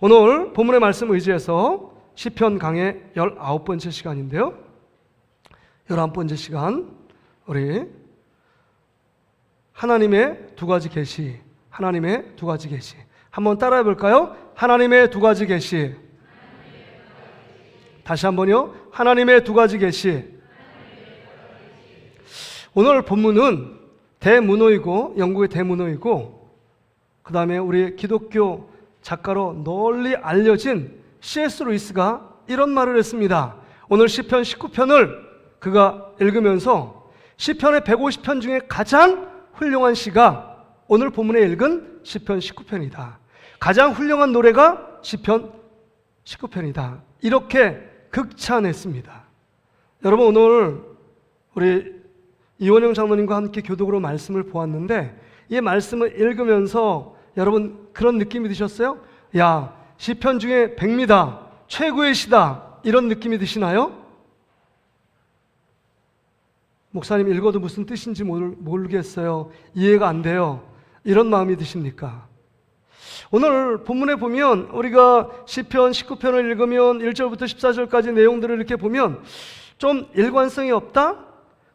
오늘 본문의 말씀 의지해서 시편 강의 19번째 시간인데요. 11번째 시간, 우리 하나님의 두 가지 계시, 하나님의 두 가지 계시 한번 따라해 볼까요? 하나님의 두 가지 계시. 다시 한번요. 하나님의 두 가지 계시. 오늘 본문은 대문호이고, 영국의 대문호이고, 그 다음에 우리 기독교 작가로 널리 알려진 C.S. 루이스가 이런 말을 했습니다. 오늘 시편 19편을 그가 읽으면서 시편의 150편 중에 가장 훌륭한 시가 오늘 본문에 읽은 시편 19편이다. 가장 훌륭한 노래가 시편 19편이다. 이렇게 극찬했습니다. 여러분, 오늘 우리 이원영 장로님과 함께 교독으로 말씀을 보았는데, 이 말씀을 읽으면서 여러분 그런 느낌이 드셨어요? 야, 시편 중에 백미다, 최고의 시다, 이런 느낌이 드시나요? 목사님, 읽어도 무슨 뜻인지 모르겠어요, 이해가 안 돼요, 이런 마음이 드십니까? 오늘 본문에 보면 우리가 시편 19편을 읽으면 1절부터 14절까지 내용들을 이렇게 보면 좀 일관성이 없다?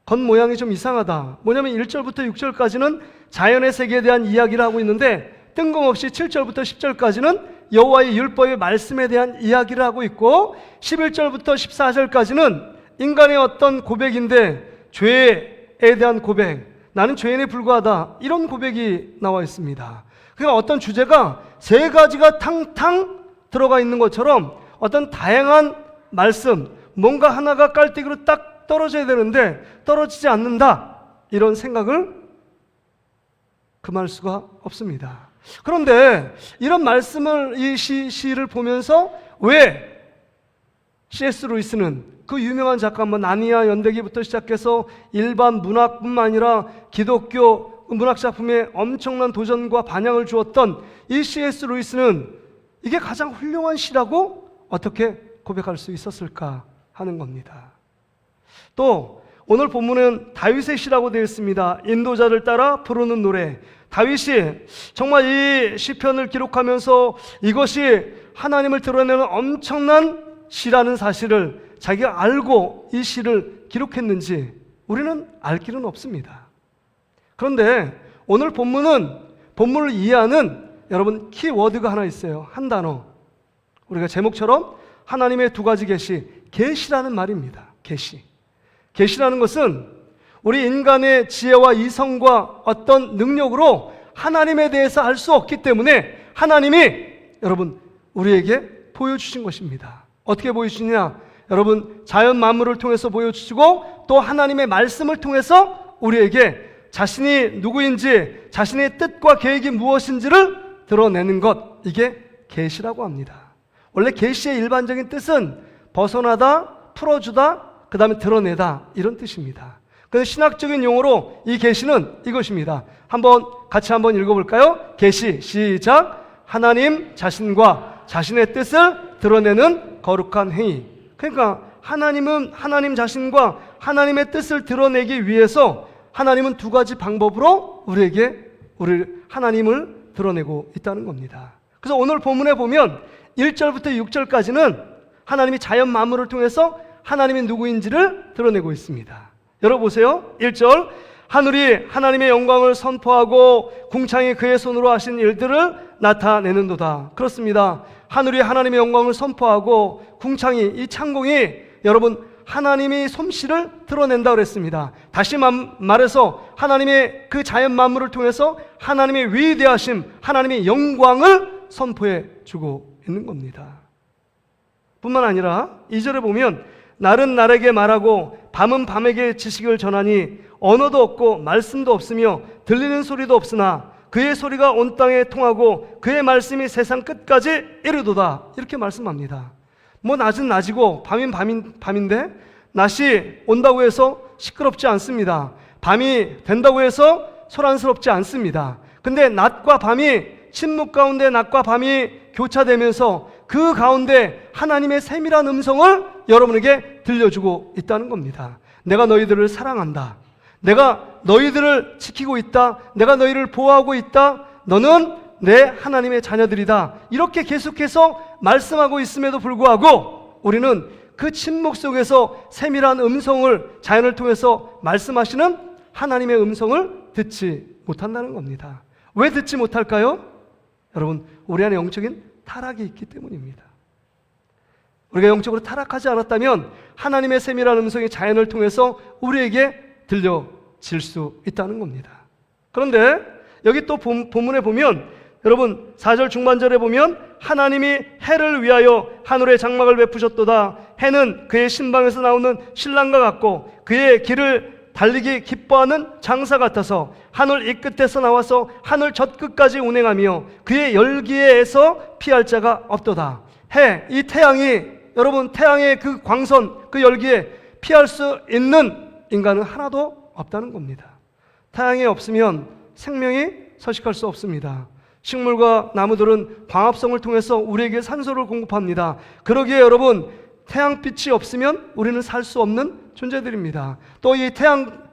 겉모양이 좀 이상하다. 뭐냐면 1절부터 6절까지는 자연의 세계에 대한 이야기를 하고 있는데, 뜬금없이 7절부터 10절까지는 여호와의 율법의 말씀에 대한 이야기를 하고 있고, 11절부터 14절까지는 인간의 어떤 고백인데, 죄에 대한 고백, 나는 죄인에 불과하다, 이런 고백이 나와 있습니다. 그러니까 어떤 주제가 세 가지가 탕탕 들어가 있는 것처럼 어떤 다양한 말씀, 뭔가 하나가 깔때기로 딱 떨어져야 되는데 떨어지지 않는다, 이런 생각을 금할 수가 없습니다. 그런데 이런 말씀을, 이 시를 보면서 왜 C.S. 루이스는 그 유명한 작가, 나니아 연대기부터 시작해서 일반 문학뿐만 아니라 기독교 문학 작품에 엄청난 도전과 반향을 주었던 이 C.S. 루이스는 이게 가장 훌륭한 시라고 어떻게 고백할 수 있었을까 하는 겁니다. 또 오늘 본문은 다윗의 시라고 되어 있습니다. 인도자를 따라 부르는 노래. 다윗이 정말 이 시편을 기록하면서 이것이 하나님을 드러내는 엄청난 시라는 사실을 자기가 알고 이 시를 기록했는지 우리는 알 길은 없습니다. 그런데 오늘 본문은, 본문을 이해하는 여러분 키워드가 하나 있어요. 한 단어. 우리가 제목처럼 하나님의 두 가지 계시, 계시라는 말입니다. 계시. 계시라는 것은 우리 인간의 지혜와 이성과 어떤 능력으로 하나님에 대해서 알 수 없기 때문에 하나님이 여러분 우리에게 보여주신 것입니다. 어떻게 보여주시냐? 여러분 자연 만물을 통해서 보여주시고, 또 하나님의 말씀을 통해서 우리에게 자신이 누구인지, 자신의 뜻과 계획이 무엇인지를 드러내는 것, 이게 계시라고 합니다. 원래 계시의 일반적인 뜻은 벗어나다, 풀어주다, 그 다음에 드러내다, 이런 뜻입니다. 그런데 신학적인 용어로 이 계시는 이것입니다. 같이 한번 읽어볼까요? 계시, 시작. 하나님 자신과 자신의 뜻을 드러내는 거룩한 행위. 그러니까 하나님은 하나님 자신과 하나님의 뜻을 드러내기 위해서 하나님은 두 가지 방법으로 우리 하나님을 드러내고 있다는 겁니다. 그래서 오늘 본문에 보면 1절부터 6절까지는 하나님이 자연 만물을 통해서 하나님이 누구인지를 드러내고 있습니다. 열어보세요. 1절, 하늘이 하나님의 영광을 선포하고 궁창이 그의 손으로 하신 일들을 나타내는도다. 그렇습니다. 하늘이 하나님의 영광을 선포하고 궁창이, 이 창공이 여러분 하나님이 솜씨를 드러낸다 그랬습니다. 다시 말해서 하나님의 그 자연 만물을 통해서 하나님의 위대하심, 하나님의 영광을 선포해 주고 있는 겁니다. 뿐만 아니라 2절에 보면 날은 날에게 말하고 밤은 밤에게 지식을 전하니 언어도 없고 말씀도 없으며 들리는 소리도 없으나 그의 소리가 온 땅에 통하고 그의 말씀이 세상 끝까지 이르도다. 이렇게 말씀합니다. 낮은 낮이고 밤인 밤인데 낮이 온다고 해서 시끄럽지 않습니다. 밤이 된다고 해서 소란스럽지 않습니다. 근데 낮과 밤이, 침묵 가운데 낮과 밤이 교차되면서 그 가운데 하나님의 세밀한 음성을 여러분에게 들려주고 있다는 겁니다. 내가 너희들을 사랑한다. 내가 너희들을 지키고 있다. 내가 너희를 보호하고 있다. 너는 내 하나님의 자녀들이다. 이렇게 계속해서 말씀하고 있음에도 불구하고 우리는 그 침묵 속에서 세밀한 음성을 자연을 통해서 말씀하시는 하나님의 음성을 듣지 못한다는 겁니다. 왜 듣지 못할까요? 여러분, 우리 안에 영적인 타락이 있기 때문입니다. 우리가 영적으로 타락하지 않았다면 하나님의 세밀한 음성이 자연을 통해서 우리에게 들려질 수 있다는 겁니다. 그런데 여기 또 본문에 보면 여러분 4절 중반절에 보면 하나님이 해를 위하여 하늘의 장막을 베푸셨도다. 해는 그의 신방에서 나오는 신랑과 같고 그의 길을 달리기 기뻐하는 장사 같아서 하늘 이 끝에서 나와서 하늘 저 끝까지 운행하며 그의 열기에서 피할 자가 없도다. 해, 이 태양이 여러분 태양의 그 광선, 그 열기에 피할 수 있는 인간은 하나도 없다는 겁니다. 태양이 없으면 생명이 서식할 수 없습니다. 식물과 나무들은 광합성을 통해서 우리에게 산소를 공급합니다. 그러기에 여러분 태양빛이 없으면 우리는 살 수 없는 존재들입니다. 또 이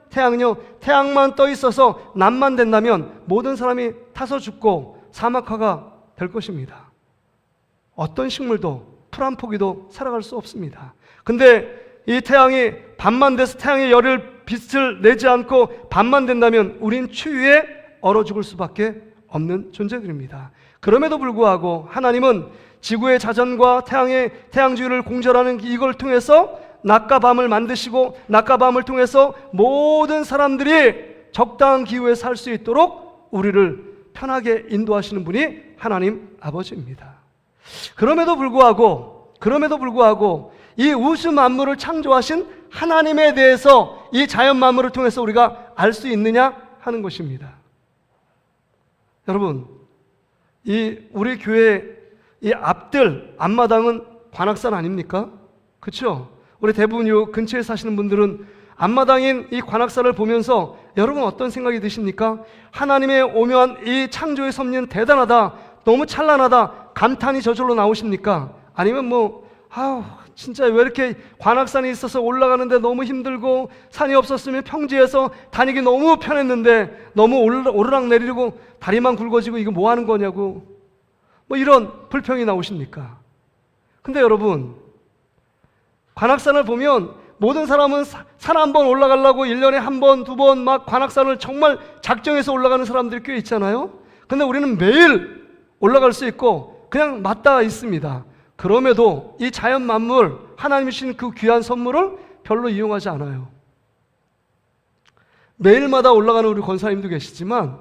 태양은요, 태양만 떠 있어서 낮만 된다면 모든 사람이 타서 죽고 사막화가 될 것입니다. 어떤 식물도 풀 한 포기도 살아갈 수 없습니다. 근데 이 태양이 밤만 돼서 태양의 열을 빛을 내지 않고 밤만 된다면 우린 추위에 얼어 죽을 수밖에 없는 존재들입니다. 그럼에도 불구하고 하나님은 지구의 자전과 태양주의를 공전하는 이걸 통해서 낮과 밤을 만드시고 낮과 밤을 통해서 모든 사람들이 적당한 기후에 살 수 있도록 우리를 편하게 인도하시는 분이 하나님 아버지입니다. 그럼에도 불구하고 이 우주 만물을 창조하신 하나님에 대해서 이 자연 만물을 통해서 우리가 알 수 있느냐 하는 것입니다. 여러분, 우리 교회 이 앞마당은 관악산 아닙니까? 그렇죠? 우리 대부분 이 근처에 사시는 분들은 앞마당인 이 관악산을 보면서 여러분 어떤 생각이 드십니까? 하나님의 오묘한 이 창조의 섭리는 대단하다, 너무 찬란하다, 감탄이 저절로 나오십니까? 아니면 진짜 왜 이렇게 관악산이 있어서 올라가는데 너무 힘들고 산이 없었으면 평지에서 다니기 너무 편했는데 너무 오르락 내리고 다리만 굵어지고 이거 뭐 하는 거냐고 이런 불평이 나오십니까? 근데 여러분 관악산을 보면 모든 사람은 산 한 번 올라가려고 1년에 한 번, 두 번 막 관악산을 정말 작정해서 올라가는 사람들이 꽤 있잖아요. 근데 우리는 매일 올라갈 수 있고 그냥 맞닿아 있습니다. 그럼에도 이 자연 만물, 하나님이 주신 그 귀한 선물을 별로 이용하지 않아요. 매일마다 올라가는 우리 권사님도 계시지만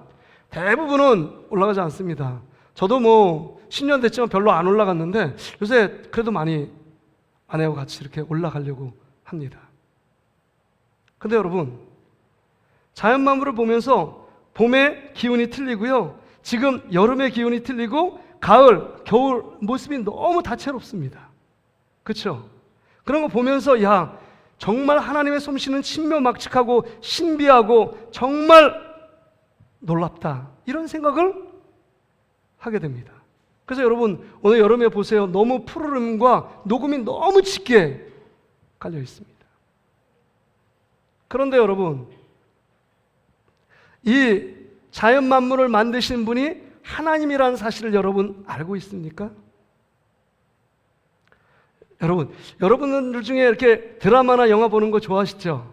대부분은 올라가지 않습니다. 저도 10년 됐지만 별로 안 올라갔는데 요새 그래도 많이 아내와 같이 이렇게 올라가려고 합니다. 근데 여러분, 자연 만물을 보면서 봄의 기운이 틀리고요. 지금 여름의 기운이 틀리고 가을, 겨울 모습이 너무 다채롭습니다. 그렇죠? 그런 거 보면서 정말 하나님의 솜씨는 신묘막측하고 신비하고 정말 놀랍다. 이런 생각을 하게 됩니다. 그래서 여러분 오늘 여름에 보세요. 너무 푸르름과 녹음이 너무 짙게 깔려 있습니다. 그런데 여러분 이 자연 만물을 만드신 분이 하나님이라는 사실을 여러분 알고 있습니까? 여러분들 중에 이렇게 드라마나 영화 보는 거 좋아하시죠?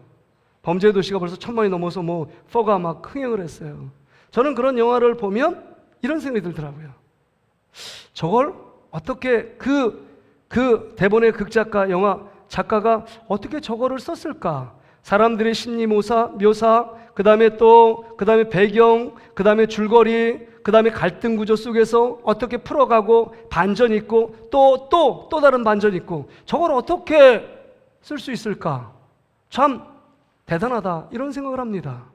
범죄의 도시가 벌써 1000만이 넘어서 4가 막 흥행을 했어요. 저는 그런 영화를 보면 이런 생각이 들더라고요. 저걸 어떻게 그 대본의 극작가, 영화 작가가 어떻게 저거를 썼을까? 사람들의 심리 묘사, 그 다음에 배경, 그 다음에 줄거리, 그 다음에 갈등 구조 속에서 어떻게 풀어가고 반전이 있고 또 다른 반전이 있고 저걸 어떻게 쓸 수 있을까? 참 대단하다 이런 생각을 합니다.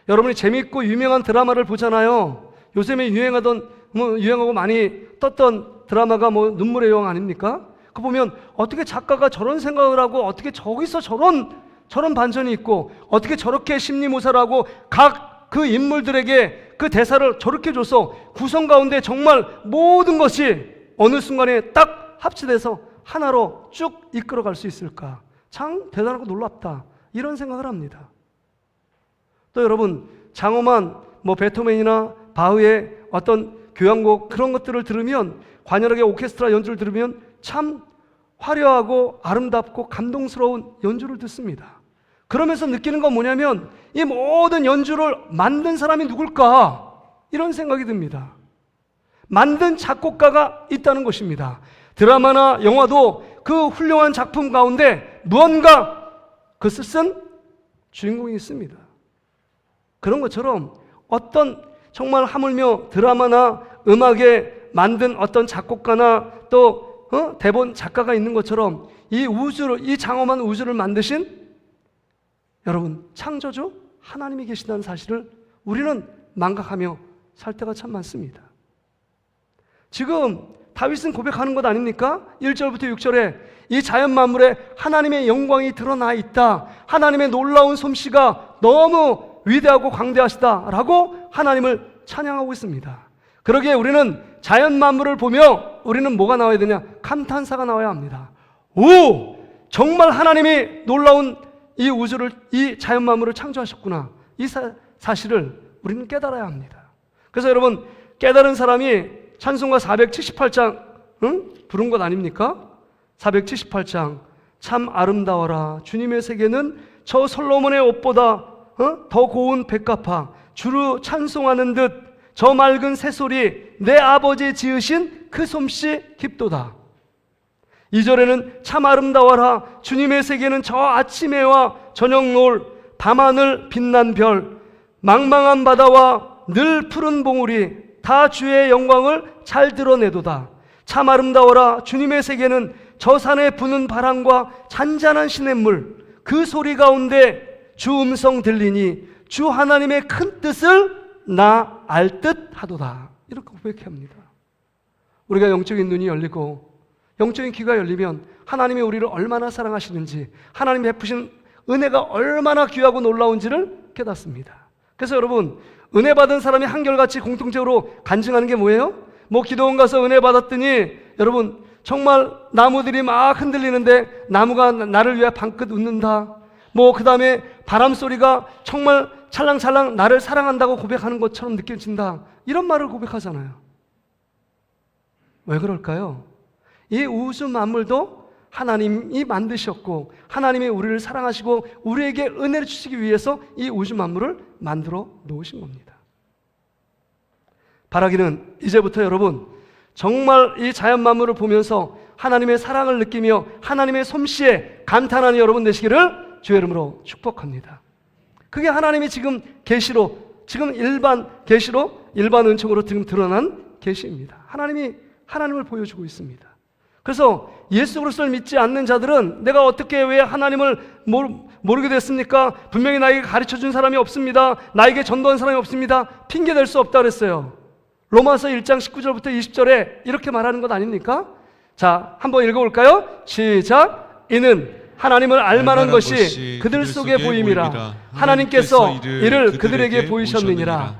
여러분이 재미있고 유명한 드라마를 보잖아요. 요즘에 유행하고 많이 떴던 드라마가 눈물의 여왕 아닙니까? 그거 보면 어떻게 작가가 저런 생각을 하고 어떻게 저기서 저런 반전이 있고 어떻게 저렇게 심리모사를 하고 각 그 인물들에게 그 대사를 저렇게 줘서 구성 가운데 정말 모든 것이 어느 순간에 딱 합치돼서 하나로 쭉 이끌어갈 수 있을까? 참 대단하고 놀랍다 이런 생각을 합니다. 또 여러분 장엄한 베토벤이나 바흐의 어떤 교향곡 그런 것들을 들으면, 관현악의 오케스트라 연주를 들으면 참 화려하고 아름답고 감동스러운 연주를 듣습니다. 그러면서 느끼는 건 뭐냐면 이 모든 연주를 만든 사람이 누굴까? 이런 생각이 듭니다. 만든 작곡가가 있다는 것입니다. 드라마나 영화도 그 훌륭한 작품 가운데 무언가 그것을 쓴 주인공이 있습니다. 그런 것처럼 어떤 정말 하물며 드라마나 음악에 만든 어떤 작곡가나 또 대본 작가가 있는 것처럼 이 우주를, 이 장엄한 우주를 만드신 여러분 창조주 하나님이 계시다는 사실을 우리는 망각하며 살 때가 참 많습니다. 지금 다윗은 고백하는 것 아닙니까? 1절부터 6절에 이 자연 만물에 하나님의 영광이 드러나 있다, 하나님의 놀라운 솜씨가 너무 위대하고 광대하시다라고 하나님을 찬양하고 있습니다. 그러기에 우리는 자연 만물을 보며 우리는 뭐가 나와야 되냐? 감탄사가 나와야 합니다. 오! 정말 하나님이 놀라운 이 우주를, 이 자연 만물을 창조하셨구나. 이 사실을 우리는 깨달아야 합니다. 그래서 여러분, 깨달은 사람이 찬송가 478장 부른 것 아닙니까? 478장 참 아름다워라, 주님의 세계는 저 솔로몬의 옷보다 더 고운 백합화, 주를 찬송하는 듯 저 맑은 새소리, 내 아버지 지으신 그 솜씨 깊도다. 2절에는 참 아름다워라, 주님의 세계는 저 아침해와 저녁 노을, 밤하늘 빛난 별, 망망한 바다와 늘 푸른 봉우리 다 주의 영광을 잘 드러내도다. 참 아름다워라, 주님의 세계는 저 산에 부는 바람과 잔잔한 시냇물, 그 소리 가운데 주 음성 들리니 주 하나님의 큰 뜻을 나 알 듯 하도다. 이렇게 고백합니다. 우리가 영적인 눈이 열리고 영적인 귀가 열리면 하나님이 우리를 얼마나 사랑하시는지, 하나님이 베푸신 은혜가 얼마나 귀하고 놀라운지를 깨닫습니다. 그래서 여러분, 은혜 받은 사람이 한결같이 공통적으로 간증하는 게 뭐예요? 뭐 기도원 가서 은혜 받았더니 여러분 정말 나무들이 막 흔들리는데 나무가 나를 위해 방긋 웃는다. 뭐 그 다음에 바람 소리가 정말 찰랑찰랑 나를 사랑한다고 고백하는 것처럼 느껴진다. 이런 말을 고백하잖아요. 왜 그럴까요? 이 우주 만물도 하나님이 만드셨고 하나님이 우리를 사랑하시고 우리에게 은혜를 주시기 위해서 이 우주 만물을 만들어 놓으신 겁니다. 바라기는 이제부터 여러분 정말 이 자연 만물을 보면서 하나님의 사랑을 느끼며 하나님의 솜씨에 감탄하는 여러분 되시기를 주의 이름으로 축복합니다. 그게 하나님이 지금 계시로, 지금 일반 계시로, 일반 은총으로 지금 드러난 계시입니다. 하나님이 하나님을 보여주고 있습니다. 그래서 예수 그리스도를 믿지 않는 자들은 내가 어떻게 왜 하나님을 모르게 됐습니까? 분명히 나에게 가르쳐준 사람이 없습니다. 나에게 전도한 사람이 없습니다. 핑계댈 수 없다 그랬어요. 로마서 1장 19절부터 20절에 이렇게 말하는 것 아닙니까? 자, 한번 읽어볼까요? 시작. 이는 하나님을 알만한 것이 그들 속에 보임이라. 하나님께서 이를 그들에게 보이셨느니라.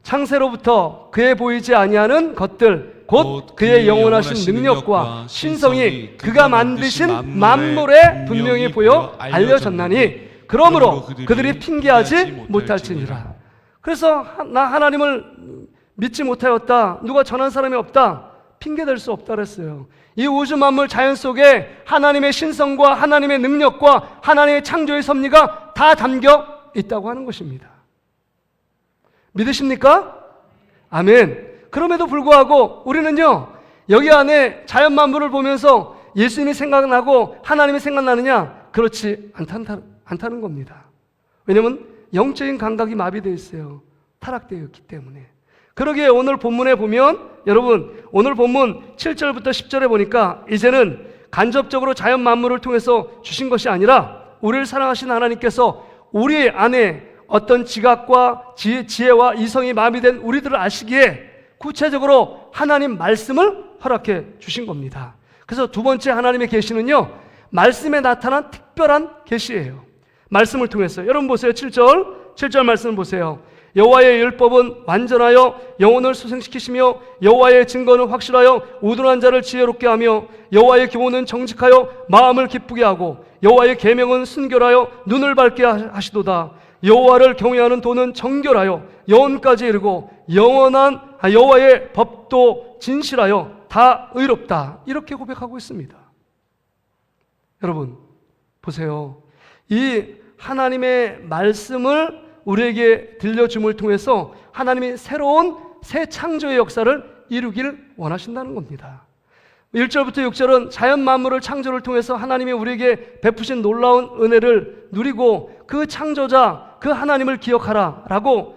창세로부터 그의 보이지 아니하는 것들 곧 그의 영원하신 능력과 신성이 그가 만드신 만물에 분명히 보여 알려졌나니 그러므로 그들이 핑계하지 못할지니라. 그래서 나 하나님을 믿지 못하였다, 누가 전한 사람이 없다, 핑계댈 수 없다 그랬어요. 이 우주 만물 자연 속에 하나님의 신성과 하나님의 능력과 하나님의 창조의 섭리가 다 담겨 있다고 하는 것입니다. 믿으십니까? 아멘. 그럼에도 불구하고 우리는요, 여기 안에 자연 만물을 보면서 예수님이 생각나고 하나님이 생각나느냐? 그렇지 않다는 겁니다. 왜냐하면 영적인 감각이 마비되어 있어요. 타락되어 있기 때문에. 그러기에 오늘 본문에 보면 여러분, 오늘 본문 7절부터 10절에 보니까 이제는 간접적으로 자연 만물을 통해서 주신 것이 아니라 우리를 사랑하신 하나님께서 우리 안에 어떤 지각과 지혜와 이성이 마비된 우리들을 아시기에 구체적으로 하나님 말씀을 허락해 주신 겁니다. 그래서 두 번째 하나님의 계시는요, 말씀에 나타난 특별한 계시예요. 말씀을 통해서. 여러분 보세요. 7절 말씀을 보세요. 여호와의 율법은 완전하여 영혼을 소생시키시며 여호와의 증거는 확실하여 우둔한 자를 지혜롭게 하며 여호와의 교훈은 정직하여 마음을 기쁘게 하고 여호와의 계명은 순결하여 눈을 밝게 하시도다. 여호와를 경외하는 도는 정결하여 영혼까지 이르고 영원한 여호와의 법도 진실하여 다 의롭다. 이렇게 고백하고 있습니다. 여러분 보세요. 이 하나님의 말씀을 우리에게 들려줌을 통해서 하나님이 새로운 새 창조의 역사를 이루기를 원하신다는 겁니다. 1절부터 6절은 자연 만물을 창조를 통해서 하나님이 우리에게 베푸신 놀라운 은혜를 누리고 그 창조자 그 하나님을 기억하라 라고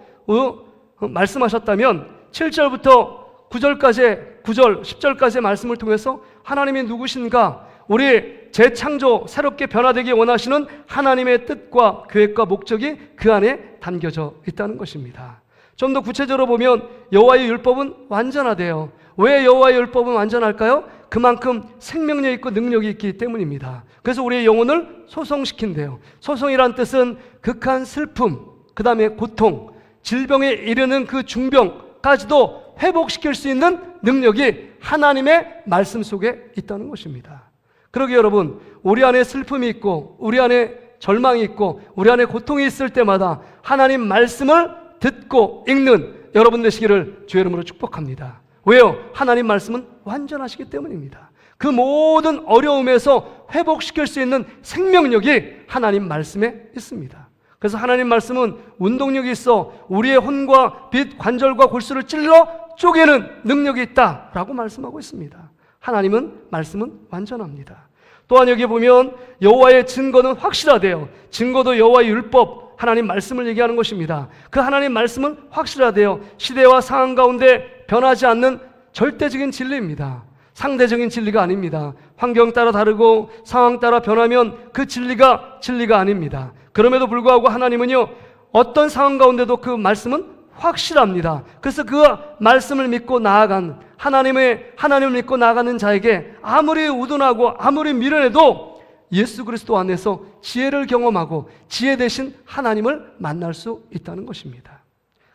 말씀하셨다면 7절부터 9절, 10절까지의 말씀을 통해서 하나님이 누구신가, 우리 재창조, 새롭게 변화되기 원하시는 하나님의 뜻과 계획과 목적이 그 안에 담겨져 있다는 것입니다. 좀 더 구체적으로 보면 여호와의 율법은 완전하대요. 왜 여호와의 율법은 완전할까요? 그만큼 생명력 있고 능력이 있기 때문입니다. 그래서 우리의 영혼을 소성시킨대요. 소성이란 뜻은 극한 슬픔, 그 다음에 고통, 질병에 이르는 그 중병까지도 회복시킬 수 있는 능력이 하나님의 말씀 속에 있다는 것입니다. 그러기에 여러분, 우리 안에 슬픔이 있고 우리 안에 절망이 있고 우리 안에 고통이 있을 때마다 하나님 말씀을 듣고 읽는 여러분 되시기를 주의 이름으로 축복합니다. 왜요? 하나님 말씀은 완전하시기 때문입니다. 그 모든 어려움에서 회복시킬 수 있는 생명력이 하나님 말씀에 있습니다. 그래서 하나님 말씀은 운동력이 있어 우리의 혼과 빛, 관절과 골수를 찔러 쪼개는 능력이 있다라고 말씀하고 있습니다. 하나님은 말씀은 완전합니다. 또한 여기 보면 여호와의 증거는 확실하대요. 증거도 여호와의 율법, 하나님 말씀을 얘기하는 것입니다. 그 하나님 말씀은 확실하대요. 시대와 상황 가운데 변하지 않는 절대적인 진리입니다. 상대적인 진리가 아닙니다. 환경 따라 다르고 상황 따라 변하면 그 진리가 아닙니다. 그럼에도 불구하고 하나님은요, 어떤 상황 가운데도 그 말씀은 확실합니다. 그래서 그 말씀을 믿고 나아간 하나님을 믿고 나아가는 자에게 아무리 우둔하고 아무리 미련해도 예수 그리스도 안에서 지혜를 경험하고 지혜 대신 하나님을 만날 수 있다는 것입니다.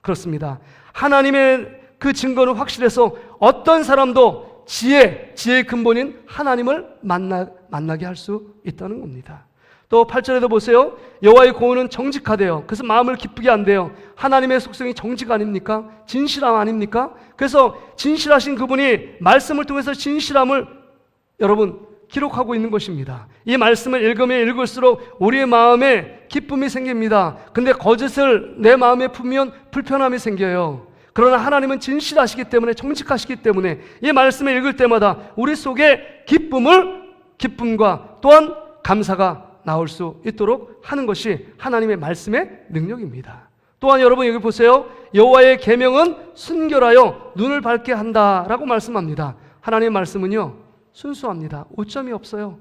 그렇습니다. 하나님의 그 증거는 확실해서 어떤 사람도 지혜의 근본인 하나님을 만나게 할 수 있다는 겁니다. 또 8절에도 보세요. 여호와의 공의는 정직하대요. 그래서 마음을 기쁘게 한대요. 하나님의 속성이 정직 아닙니까? 진실함 아닙니까? 그래서 진실하신 그분이 말씀을 통해서 진실함을 여러분 기록하고 있는 것입니다. 이 말씀을 읽으면 읽을수록 우리의 마음에 기쁨이 생깁니다. 근데 거짓을 내 마음에 품으면 불편함이 생겨요. 그러나 하나님은 진실하시기 때문에, 정직하시기 때문에 이 말씀을 읽을 때마다 우리 속에 기쁨과 또한 감사가 나올 수 있도록 하는 것이 하나님의 말씀의 능력입니다. 또한 여러분 여기 보세요. 여호와의 계명은 순결하여 눈을 밝게 한다라고 말씀합니다. 하나님의 말씀은요, 순수합니다. 오점이 없어요.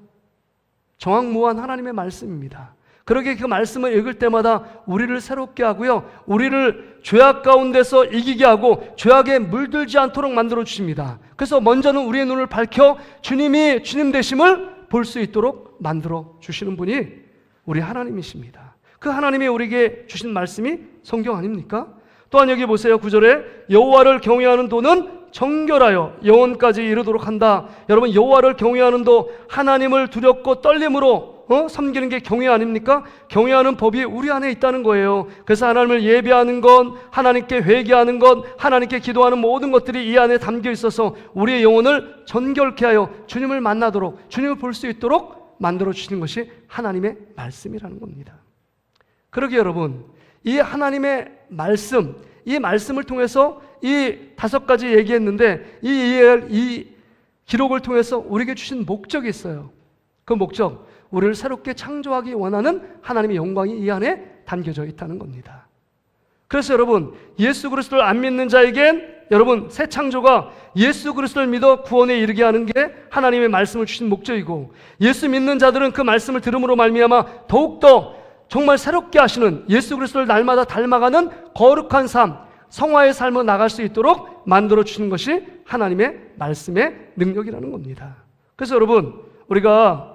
정확무한 하나님의 말씀입니다. 그러기에 그 말씀을 읽을 때마다 우리를 새롭게 하고요, 우리를 죄악 가운데서 이기게 하고 죄악에 물들지 않도록 만들어 주십니다. 그래서 먼저는 우리의 눈을 밝혀 주님이 주님 되심을 볼 수 있도록 만들어 주시는 분이 우리 하나님이십니다. 그 하나님이 우리에게 주신 말씀이 성경 아닙니까? 또한 여기 보세요. 9절에 여호와를 경외하는 도는 정결하여 영원까지 이르도록 한다. 여러분, 여호와를 경외하는 도, 하나님을 두렵고 떨림으로 섬기는 게 경외 아닙니까? 경외하는 법이 우리 안에 있다는 거예요. 그래서 하나님을 예배하는 것, 하나님께 회개하는 것, 하나님께 기도하는 모든 것들이 이 안에 담겨 있어서 우리의 영혼을 정결케 하여 주님을 만나도록, 주님을 볼 수 있도록 만들어 주시는 것이 하나님의 말씀이라는 겁니다. 그러기에 여러분, 이 하나님의 말씀, 이 말씀을 통해서 이 5가지 얘기했는데 이 기록을 통해서 우리에게 주신 목적이 있어요. 그 목적, 우리를 새롭게 창조하기 원하는 하나님의 영광이 이 안에 담겨져 있다는 겁니다. 그래서 여러분, 예수 그리스도를 안 믿는 자에겐 여러분, 새 창조가 예수 그리스도를 믿어 구원에 이르게 하는 게 하나님의 말씀을 주신 목적이고, 예수 믿는 자들은 그 말씀을 들음으로 말미암아 더욱더 정말 새롭게 하시는, 예수 그리스도를 날마다 닮아가는 거룩한 삶, 성화의 삶을 나갈 수 있도록 만들어 주시는 것이 하나님의 말씀의 능력이라는 겁니다. 그래서 여러분, 우리가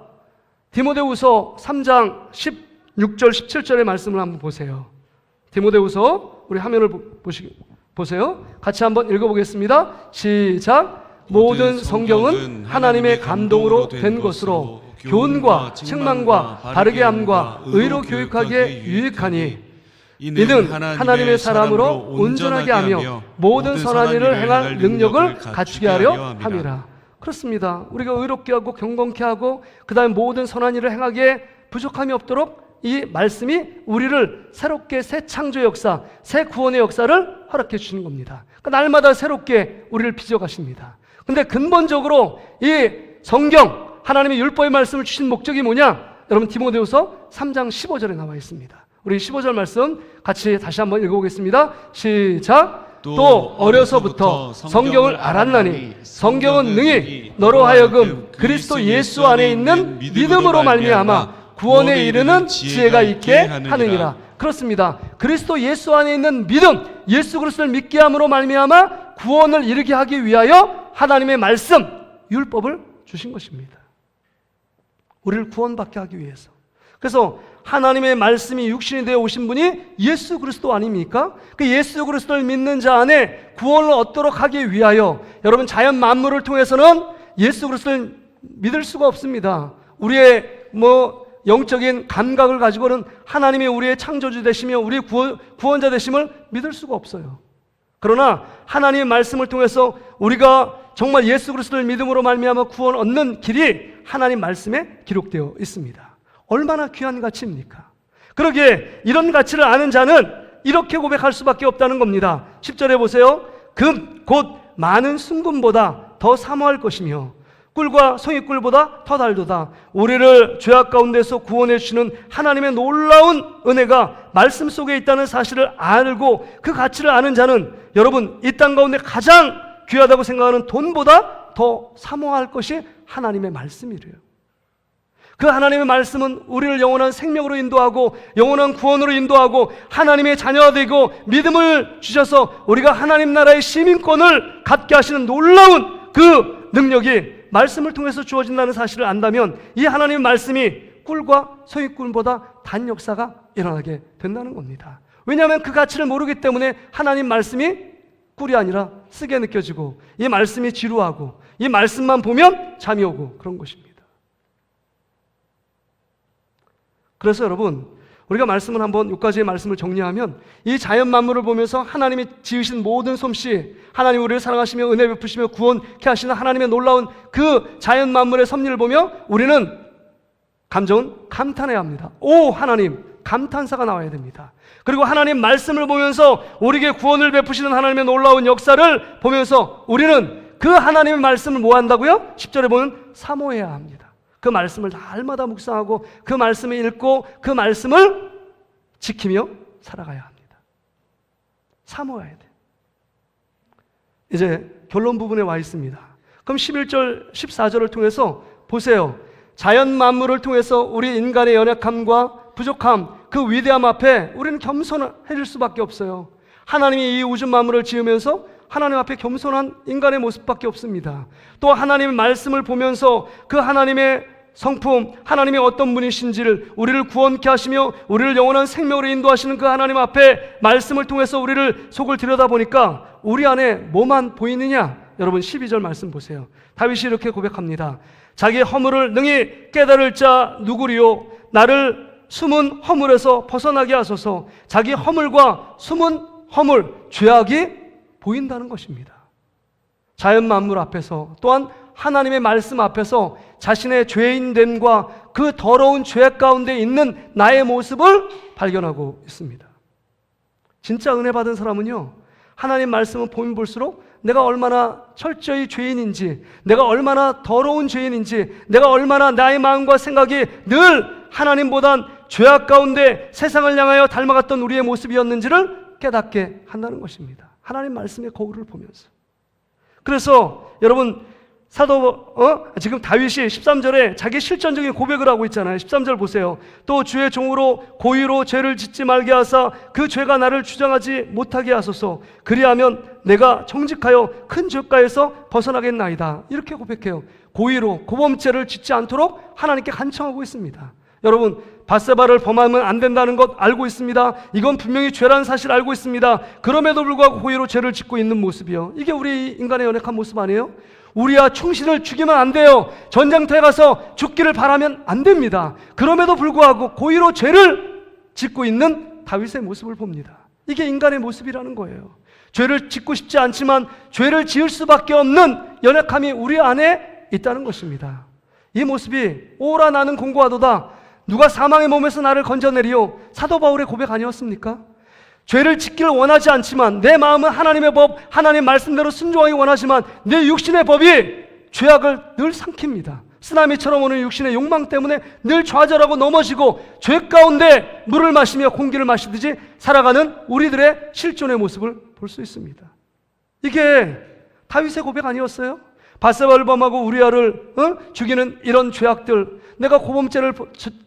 디모데후서 3장 16절 17절의 말씀을 한번 보세요. 디모데후서, 우리 화면을 보세요. 같이 한번 읽어보겠습니다. 시작. 모든 성경은 하나님의 감동으로 된 것으로 교훈과 책망과 바르게 함과 의로 교육하기에 유익하니, 이는 하나님의 사람으로 온전하게 하며 모든 선한 일을 행할 능력을 갖추게 하려 함이라. 그렇습니다. 우리가 의롭게 하고 경건케 하고 그 다음에 모든 선한 일을 행하기에 부족함이 없도록 이 말씀이 우리를 새롭게 새 창조의 역사, 새 구원의 역사를 허락해 주시는 겁니다. 그러니까 날마다 새롭게 우리를 빚어가십니다. 근데 근본적으로 이 성경, 하나님의 율법의 말씀을 주신 목적이 뭐냐? 여러분 디모데후서 3장 15절에 나와 있습니다. 우리 15절 말씀 같이 다시 한번 읽어보겠습니다. 시작! 또 어려서부터 성경을 알았나니 성경은 능히 너로 하여금 그리스도 예수 안에 있는 믿음으로 말미암아 구원에 이르는 지혜가 있게 하느니라. 그렇습니다. 그리스도 예수 안에 있는 믿음, 예수 그리스도를 믿게 함으로 말미암아 구원을 이루게 하기 위하여 하나님의 말씀, 율법을 주신 것입니다. 우리를 구원받게 하기 위해서. 그래서 하나님의 말씀이 육신이 되어 오신 분이 예수 그리스도 아닙니까? 그 예수 그리스도를 믿는 자 안에 구원을 얻도록 하기 위하여 여러분 자연 만물을 통해서는 예수 그리스도를 믿을 수가 없습니다. 우리의 영적인 감각을 가지고는 하나님이 우리의 창조주 되시며 우리의 구원자 되심을 믿을 수가 없어요. 그러나 하나님의 말씀을 통해서 우리가 정말 예수 그리스도를 믿음으로 말미암아 구원 얻는 길이 하나님 말씀에 기록되어 있습니다. 얼마나 귀한 가치입니까? 그러기에 이런 가치를 아는 자는 이렇게 고백할 수밖에 없다는 겁니다. 10절에 보세요. 금 곧 많은 순금보다 더 사모할 것이며 꿀과 송이꿀보다 더 달도다. 우리를 죄악 가운데서 구원해 주시는 하나님의 놀라운 은혜가 말씀 속에 있다는 사실을 알고 그 가치를 아는 자는 여러분 이 땅 가운데 가장 귀하다고 생각하는 돈보다 더 사모할 것이 하나님의 말씀이래요. 그 하나님의 말씀은 우리를 영원한 생명으로 인도하고 영원한 구원으로 인도하고 하나님의 자녀가 되고 믿음을 주셔서 우리가 하나님 나라의 시민권을 갖게 하시는 놀라운 그 능력이 말씀을 통해서 주어진다는 사실을 안다면 이 하나님의 말씀이 꿀과 송이꿀보다 단 역사가 일어나게 된다는 겁니다. 왜냐하면 그 가치를 모르기 때문에 하나님 말씀이 꿀이 아니라 쓰게 느껴지고 이 말씀이 지루하고 이 말씀만 보면 잠이 오고 그런 것입니다. 그래서 여러분 우리가 말씀을 한번 6가지의 말씀을 정리하면 이 자연 만물을 보면서 하나님이 지으신 모든 솜씨, 하나님 우리를 사랑하시며 은혜 베푸시며 구원케 하시는 하나님의 놀라운 그 자연 만물의 섭리를 보며 우리는 감정은 감탄해야 합니다. 오 하나님, 감탄사가 나와야 됩니다. 그리고 하나님 말씀을 보면서 우리에게 구원을 베푸시는 하나님의 놀라운 역사를 보면서 우리는 그 하나님의 말씀을 뭐 한다고요? 10절에 보면 사모해야 합니다. 그 말씀을 날마다 묵상하고 그 말씀을 읽고 그 말씀을 지키며 살아가야 합니다. 사모해야 돼. 이제 결론 부분에 와 있습니다. 그럼 11절, 14절을 통해서 보세요. 자연 만물을 통해서 우리 인간의 연약함과 부족함, 그 위대함 앞에 우리는 겸손해질 수밖에 없어요. 하나님이 이 우주 만물을 지으면서 하나님 앞에 겸손한 인간의 모습밖에 없습니다. 또 하나님의 말씀을 보면서 그 하나님의 성품, 하나님이 어떤 분이신지를 우리를 구원케 하시며 우리를 영원한 생명으로 인도하시는 그 하나님 앞에 말씀을 통해서 우리를 속을 들여다보니까 우리 안에 뭐만 보이느냐? 여러분 12절 말씀 보세요. 다윗이 이렇게 고백합니다. 자기 허물을 능히 깨달을 자 누구리요? 나를 숨은 허물에서 벗어나게 하소서. 자기 허물과 숨은 허물, 죄악이 보인다는 것입니다. 자연 만물 앞에서 또한 하나님의 말씀 앞에서 자신의 죄인됨과 그 더러운 죄 가운데 있는 나의 모습을 발견하고 있습니다. 진짜 은혜 받은 사람은요, 하나님 말씀을 보면 볼수록 내가 얼마나 철저히 죄인인지, 내가 얼마나 더러운 죄인인지, 내가 얼마나 나의 마음과 생각이 늘 하나님보단 죄악 가운데 세상을 향하여 닮아갔던 우리의 모습이었는지를 깨닫게 한다는 것입니다. 하나님 말씀의 거울을 보면서. 그래서 여러분 지금 다윗이 13절에 자기 실전적인 고백을 하고 있잖아요. 13절 보세요. 또 주의 종으로 고의로 죄를 짓지 말게 하사 그 죄가 나를 주장하지 못하게 하소서. 그리하면 내가 정직하여 큰 죄가에서 벗어나겠나이다. 이렇게 고백해요. 고의로 고범죄를 짓지 않도록 하나님께 간청하고 있습니다. 여러분 밧세바를 범하면 안 된다는 것 알고 있습니다. 이건 분명히 죄라는 사실 알고 있습니다. 그럼에도 불구하고 고의로 죄를 짓고 있는 모습이요. 이게 우리 인간의 연약한 모습 아니에요? 우리야 충신을 죽이면 안 돼요. 전쟁터에 가서 죽기를 바라면 안 됩니다. 그럼에도 불구하고 고의로 죄를 짓고 있는 있는 다윗의 모습을 봅니다. 이게 인간의 모습이라는 거예요. 죄를 짓고 싶지 않지만 죄를 지을 수밖에 없는 연약함이 우리 안에 있다는 것입니다. 이 모습이 오라 나는 공고하도다. 누가 사망의 몸에서 나를 건져내리요. 사도 바울의 고백 아니었습니까? 죄를 짓기를 원하지 않지만 내 마음은 하나님의 법, 하나님 말씀대로 순종하기 원하지만 내 육신의 법이 죄악을 늘 삼킵니다. 쓰나미처럼 오는 육신의 욕망 때문에 늘 좌절하고 넘어지고 죄 가운데 물을 마시며 공기를 마시듯이 살아가는 우리들의 실존의 모습을 볼 수 있습니다. 이게 다윗의 고백 아니었어요? 바세바를 범하고 우리아를 죽이는 이런 죄악들, 내가 고범죄를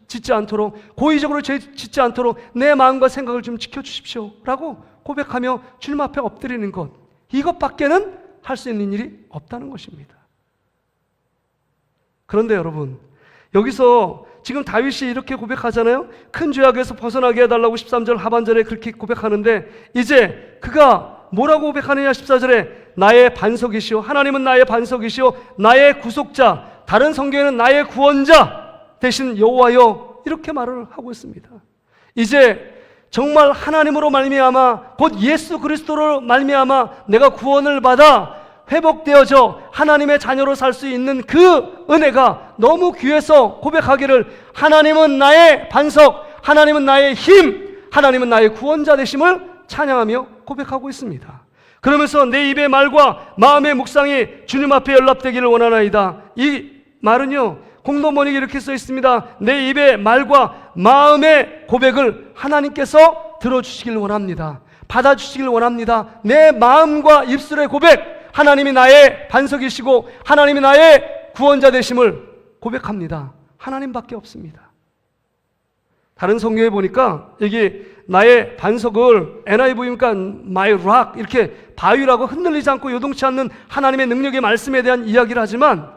짓지 않도록, 고의적으로 죄 짓지 않도록 내 마음과 생각을 좀 지켜주십시오 라고 고백하며 주님 앞에 엎드리는 것, 이것밖에는 할 수 있는 일이 없다는 것입니다. 그런데 여러분, 여기서 지금 다윗이 이렇게 고백하잖아요. 큰 죄악에서 벗어나게 해달라고 13절 하반절에 그렇게 고백하는데, 이제 그가 뭐라고 고백하느냐? 14절에 나의 반석이시오, 하나님은 나의 반석이시오, 나의 구속자, 다른 성경에는 나의 구원자 대신 여호와여, 이렇게 말을 하고 있습니다. 이제 정말 하나님으로 말미암아, 곧 예수 그리스도로 말미암아 내가 구원을 받아 회복되어져 하나님의 자녀로 살 수 있는 그 은혜가 너무 귀해서 고백하기를 하나님은 나의 반석, 하나님은 나의 힘, 하나님은 나의 구원자 되심을 찬양하며 고백하고 있습니다. 그러면서 내 입의 말과 마음의 묵상이 주님 앞에 연락되기를 원하나이다. 이 말은요, 공동번역에 이렇게 써 있습니다. 내 입의 말과 마음의 고백을 하나님께서 들어주시길 원합니다. 받아주시길 원합니다. 내 마음과 입술의 고백, 하나님이 나의 반석이시고 하나님이 나의 구원자 되심을 고백합니다. 하나님밖에 없습니다. 다른 성경에 보니까 여기 나의 반석을 NIV니까 my rock, 이렇게 바위라고 흔들리지 않고 요동치 않는 하나님의 능력의 말씀에 대한 이야기를 하지만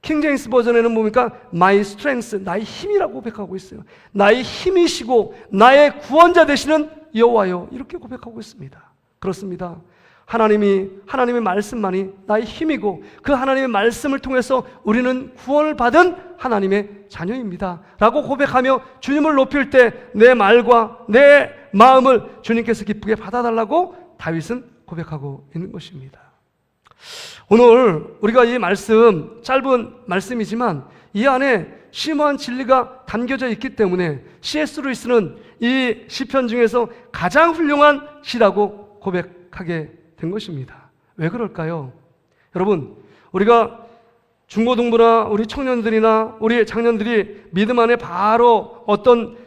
킹제임스 버전에는 뭡니까? my strength, 나의 힘이라고 고백하고 있어요. 나의 힘이시고 나의 구원자 되시는 여호와여, 이렇게 고백하고 있습니다. 그렇습니다. 하나님의 말씀만이 나의 힘이고 그 하나님의 말씀을 통해서 우리는 구원을 받은 하나님의 자녀입니다 라고 고백하며 주님을 높일 때 내 말과 내 마음을 주님께서 기쁘게 받아달라고 다윗은 고백하고 있는 것입니다. 오늘 우리가 이 말씀, 짧은 말씀이지만 이 안에 심오한 진리가 담겨져 있기 때문에 C.S. 루이스는 이 시편 중에서 가장 훌륭한 시라고 고백하게 된 것입니다. 왜 그럴까요? 여러분, 우리가 중고등부나 우리 청년들이나 우리 장년들이 믿음 안에 바로 어떤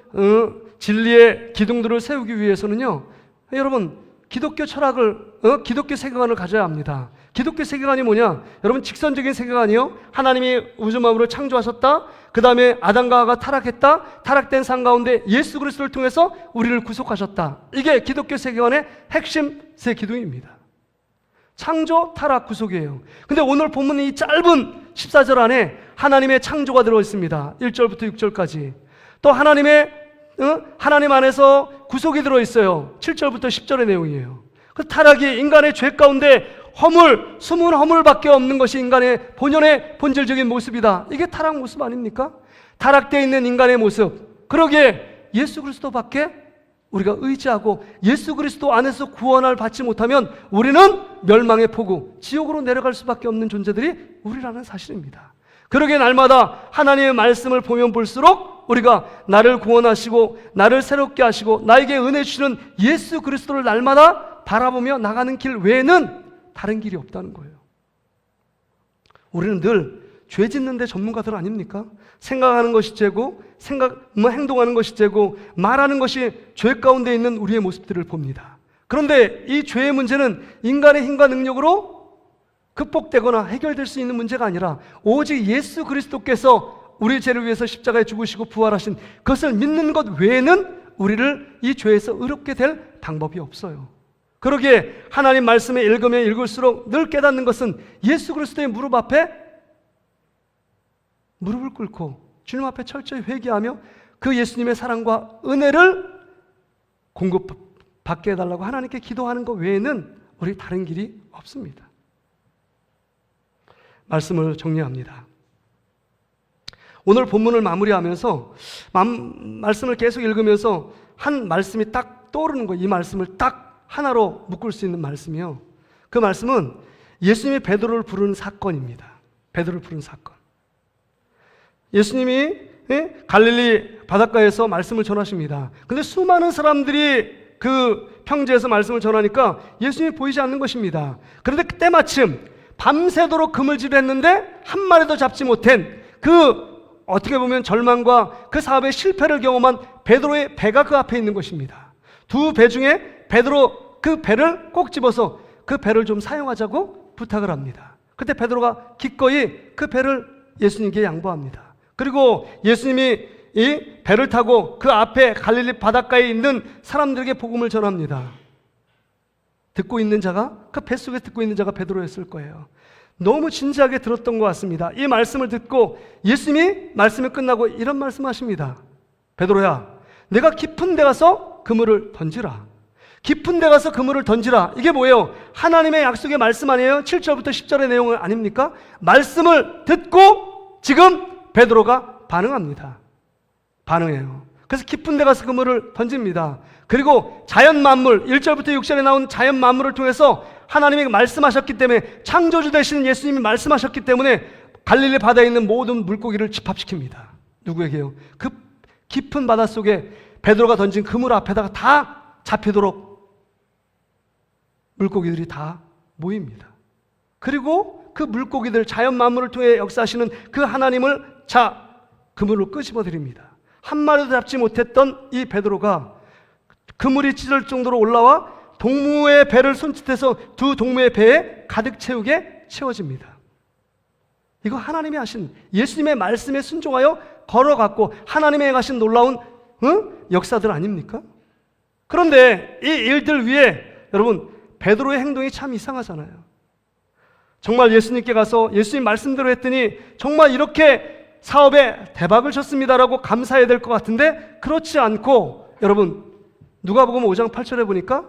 진리의 기둥들을 세우기 위해서는요, 여러분, 기독교 철학을, 기독교 세계관을 가져야 합니다. 기독교 세계관이 뭐냐? 여러분, 직선적인 세계관이요, 하나님이 우주만물을 창조하셨다, 그 다음에 아담과 하와가 타락했다, 타락된 삶 가운데 예수 그리스도를 통해서 우리를 구속하셨다. 이게 기독교 세계관의 핵심 세 기둥입니다. 창조, 타락, 구속이에요. 근데 오늘 본문 이 짧은 14절 안에 하나님의 창조가 들어있습니다. 1절부터 6절까지. 또 하나님 안에서 구속이 들어있어요. 7절부터 10절의 내용이에요. 그 타락이 인간의 죄 가운데 숨은 허물밖에 없는 것이 인간의 본연의 본질적인 모습이다. 이게 타락 모습 아닙니까? 타락되어 있는 인간의 모습. 그러기에 예수 그리스도밖에 우리가 의지하고 예수 그리스도 안에서 구원을 받지 못하면 우리는 멸망의 포구, 지옥으로 내려갈 수밖에 없는 존재들이 우리라는 사실입니다. 그러기에 날마다 하나님의 말씀을 보면 볼수록 우리가 나를 구원하시고 나를 새롭게 하시고 나에게 은혜 주시는 예수 그리스도를 날마다 바라보며 나가는 길 외에는 다른 길이 없다는 거예요. 우리는 늘 죄 짓는 데 전문가들 아닙니까? 생각하는 것이 죄고, 행동하는 것이 죄고, 말하는 것이 죄 가운데 있는 우리의 모습들을 봅니다. 그런데 이 죄의 문제는 인간의 힘과 능력으로 극복되거나 해결될 수 있는 문제가 아니라 오직 예수 그리스도께서 우리 죄를 위해서 십자가에 죽으시고 부활하신 그것을 믿는 것 외에는 우리를 이 죄에서 의롭게 될 방법이 없어요. 그러기에 하나님 말씀에 읽으면 읽을수록 늘 깨닫는 것은 예수 그리스도의 무릎 앞에 무릎을 꿇고 주님 앞에 철저히 회개하며 그 예수님의 사랑과 은혜를 공급받게 해달라고 하나님께 기도하는 것 외에는 우리 다른 길이 없습니다. 말씀을 정리합니다. 오늘 본문을 마무리하면서 말씀을 계속 읽으면서 한 말씀이 딱 떠오르는 거예요. 이 말씀을 딱 하나로 묶을 수 있는 말씀이요. 그 말씀은 예수님이 베드로를 부르는 사건입니다. 베드로를 부르는 사건. 예수님이 갈릴리 바닷가에서 말씀을 전하십니다. 근데 수많은 사람들이 그 평지에서 말씀을 전하니까 예수님이 보이지 않는 것입니다. 그런데 그때 마침 밤새도록 그물질했는데 한 마리도 잡지 못한 그 어떻게 보면 절망과 그 사업의 실패를 경험한 베드로의 배가 그 앞에 있는 것입니다. 두 배 중에 베드로 그 배를 꼭 집어서 그 배를 좀 사용하자고 부탁을 합니다. 그때 베드로가 기꺼이 그 배를 예수님께 양보합니다. 그리고 예수님이 이 배를 타고 그 앞에 갈릴리 바닷가에 있는 사람들에게 복음을 전합니다. 듣고 있는 자가, 그 뱃속에 듣고 있는 자가 베드로였을 거예요. 너무 진지하게 들었던 것 같습니다. 이 말씀을 듣고 예수님이 말씀이 끝나고 이런 말씀하십니다. 베드로야, 내가 깊은 데 가서 그물을 던지라. 깊은 데 가서 그물을 던지라. 이게 뭐예요? 하나님의 약속의 말씀 아니에요? 7절부터 10절의 내용 아닙니까? 말씀을 듣고 지금 베드로가 반응합니다. 반응해요. 그래서 깊은 데 가서 그물을 던집니다. 그리고 자연 만물, 1절부터 6절에 나온 자연 만물을 통해서 하나님이 말씀하셨기 때문에, 창조주 되시는 예수님이 말씀하셨기 때문에 갈릴리 바다에 있는 모든 물고기를 집합시킵니다. 누구에게요? 그 깊은 바다 속에 베드로가 던진 그물 앞에다가 다 잡히도록 물고기들이 다 모입니다. 그리고 그 물고기들, 자연 만물을 통해 역사하시는 그 하나님을 그물로 끄집어 드립니다. 한 마리도 잡지 못했던 이 베드로가 그물이 찢을 정도로 올라와 동무의 배를 손짓해서 두 동무의 배에 가득 채우게 채워집니다. 이거 하나님이 하신, 예수님의 말씀에 순종하여 걸어갔고 하나님이 행하신 놀라운 역사들 아닙니까? 그런데 이 일들 위에 여러분, 베드로의 행동이 참 이상하잖아요. 정말 예수님께 가서 예수님 말씀대로 했더니 정말 이렇게 사업에 대박을 쳤습니다라고 감사해야 될 것 같은데 그렇지 않고, 여러분 누가복음 5장 8절에 보니까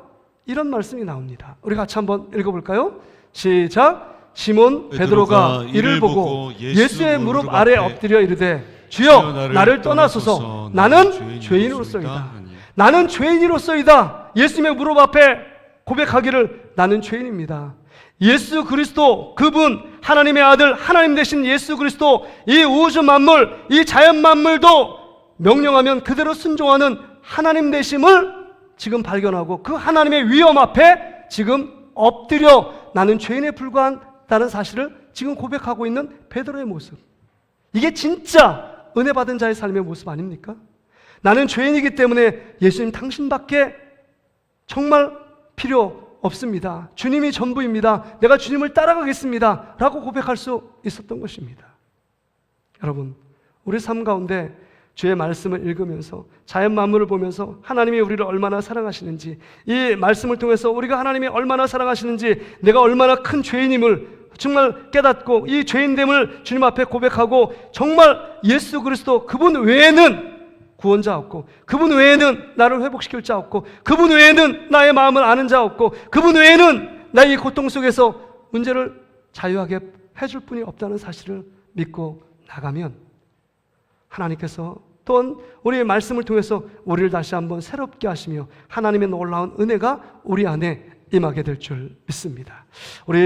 이런 말씀이 나옵니다. 우리 같이 한번 읽어볼까요? 시작. 시몬 베드로가 이를 보고 예수의 무릎 아래 엎드려 이르되 주여 나를 떠나소서 나는 죄인으로서이다. 나는 죄인으로서이다. 예수님의 무릎 앞에 고백하기를 나는 죄인입니다. 예수 그리스도, 그분 하나님의 아들, 하나님 되신 예수 그리스도, 이 우주 만물, 이 자연 만물도 명령하면 그대로 순종하는 하나님 되심을 지금 발견하고 그 하나님의 위엄 앞에 지금 엎드려 나는 죄인에 불과하다는 사실을 지금 고백하고 있는 베드로의 모습. 이게 진짜 은혜 받은 자의 삶의 모습 아닙니까? 나는 죄인이기 때문에 예수님 당신밖에 정말 필요 없습니다. 주님이 전부입니다. 내가 주님을 따라가겠습니다. 라고 고백할 수 있었던 것입니다. 여러분, 우리 삶 가운데 주의 말씀을 읽으면서 자연 만물을 보면서 하나님이 우리를 얼마나 사랑하시는지, 이 말씀을 통해서 우리가 하나님이 얼마나 사랑하시는지, 내가 얼마나 큰 죄인임을 정말 깨닫고 이 죄인됨을 주님 앞에 고백하고 정말 예수 그리스도 그분 외에는 구원자 없고, 그분 외에는 나를 회복시킬 자 없고, 그분 외에는 나의 마음을 아는 자 없고, 그분 외에는 나의 고통 속에서 문제를 자유하게 해줄 분이 없다는 사실을 믿고 나가면 하나님께서 또한 우리의 말씀을 통해서 우리를 다시 한번 새롭게 하시며 하나님의 놀라운 은혜가 우리 안에 임하게 될 줄 믿습니다. 우리